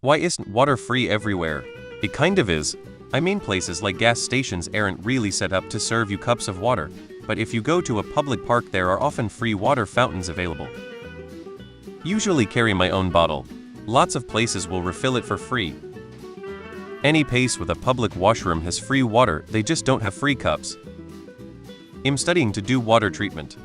Why isn't water free everywhere? It kind of is. I mean, places like gas stations aren't really set up to serve you cups of water, but if you go to a public park there are often free water fountains available. Usually carry my own bottle. Lots of places will refill it for free. Any place with a public washroom has free water, they just don't have free cups. I'm studying to do water treatment.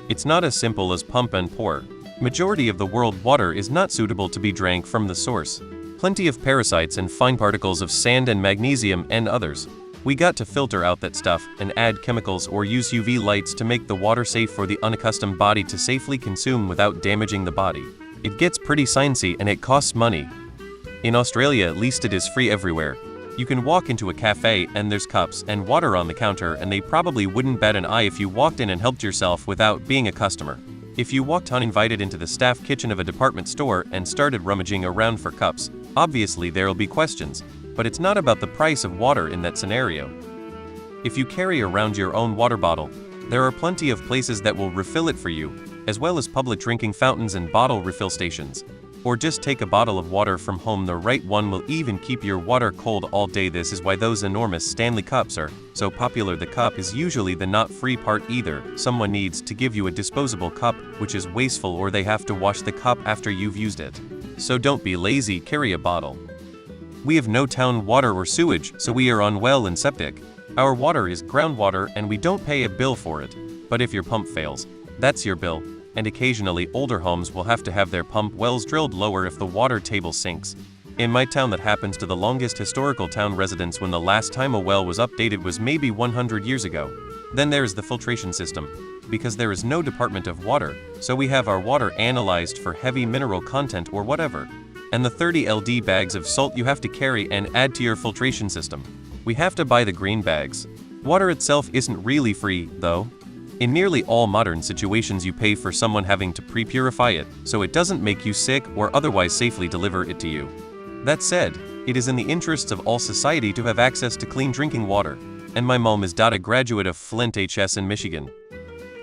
It's not as simple as pump and pour. Majority of the world water is not suitable to be drank from the source. Plenty of parasites and fine particles of sand and magnesium and others. We got to filter out that stuff and add chemicals or use UV lights to make the water safe for the unaccustomed body to safely consume without damaging the body. It gets pretty sciencey and it costs money. In Australia at least it is free everywhere. You can walk into a cafe and there's cups and water on the counter and they probably wouldn't bat an eye if you walked in and helped yourself without being a customer. If you walked uninvited into the staff kitchen of a department store and started rummaging around for cups, obviously there'll be questions, but it's not about the price of water in that scenario. If you carry around your own water bottle, there are plenty of places that will refill it for you, as well as public drinking fountains and bottle refill stations. Or just take a bottle of water from home, the right one will even keep your water cold all day. This is why those enormous Stanley cups are so popular. The cup is usually the not free part either. Someone needs to give you a disposable cup, which is wasteful, or they have to wash the cup after you've used it. So don't be lazy, carry a bottle. We have no town water or sewage, so we are on well and septic. Our water is groundwater and we don't pay a bill for it. But if your pump fails, that's your bill. And occasionally older homes will have to have their pump wells drilled lower if the water table sinks. In my town, that happens to the longest historical town residence when the last time a well was updated was maybe 100 years ago. Then there is the filtration system. Because there is no Department of Water, so we have our water analyzed for heavy mineral content or whatever. And the 30 LD bags of salt you have to carry and add to your filtration system. We have to buy the green bags. Water itself isn't really free, though. In nearly all modern situations you pay for someone having to pre-purify it, so it doesn't make you sick or otherwise safely deliver it to you. That said, it is in the interests of all society to have access to clean drinking water, and my mom is a graduate of Flint HS in Michigan.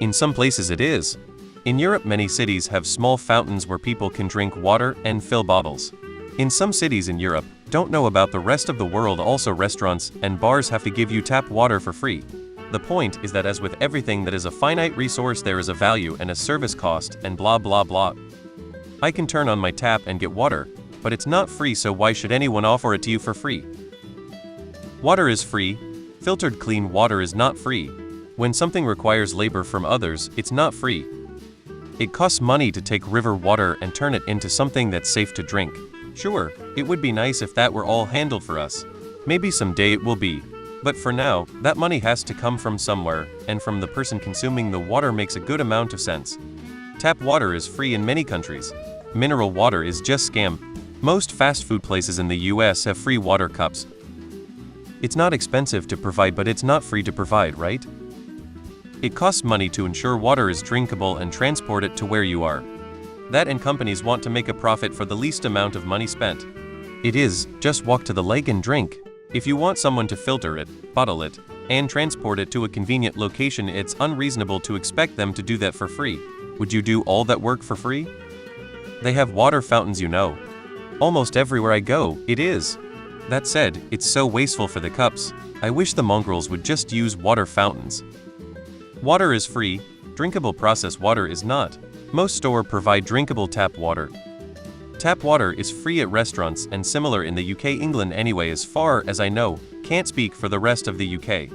In some places it is. In Europe many cities have small fountains where people can drink water and fill bottles. In some cities in Europe, don't know about the rest of the world, also restaurants and bars have to give you tap water for free. The point is that as with everything that is a finite resource, there is a value and a service cost and blah blah blah. I can turn on my tap and get water, but it's not free, so why should anyone offer it to you for free? Water is free. Filtered clean water is not free. When something requires labor from others, it's not free. It costs money to take river water and turn it into something that's safe to drink. Sure, it would be nice if that were all handled for us. Maybe someday it will be. But for now, that money has to come from somewhere, and from the person consuming the water makes a good amount of sense. Tap water is free in many countries. Mineral water is just scam. Most fast food places in the US have free water cups. It's not expensive to provide, but it's not free to provide, right? It costs money to ensure water is drinkable and transport it to where you are. That, and companies want to make a profit for the least amount of money spent. It is, just walk to the lake and drink. If you want someone to filter it, bottle it, and transport it to a convenient location, it's unreasonable to expect them to do that for free. Would you do all that work for free? They have water fountains, you know. Almost everywhere I go, it is. That said, it's so wasteful for the cups. I wish the mongrels would just use water fountains. Water is free, drinkable processed water is not. Most stores provide drinkable tap water. Tap water is free at restaurants and similar in the UK, England anyway, as far as I know. Can't speak for the rest of the UK.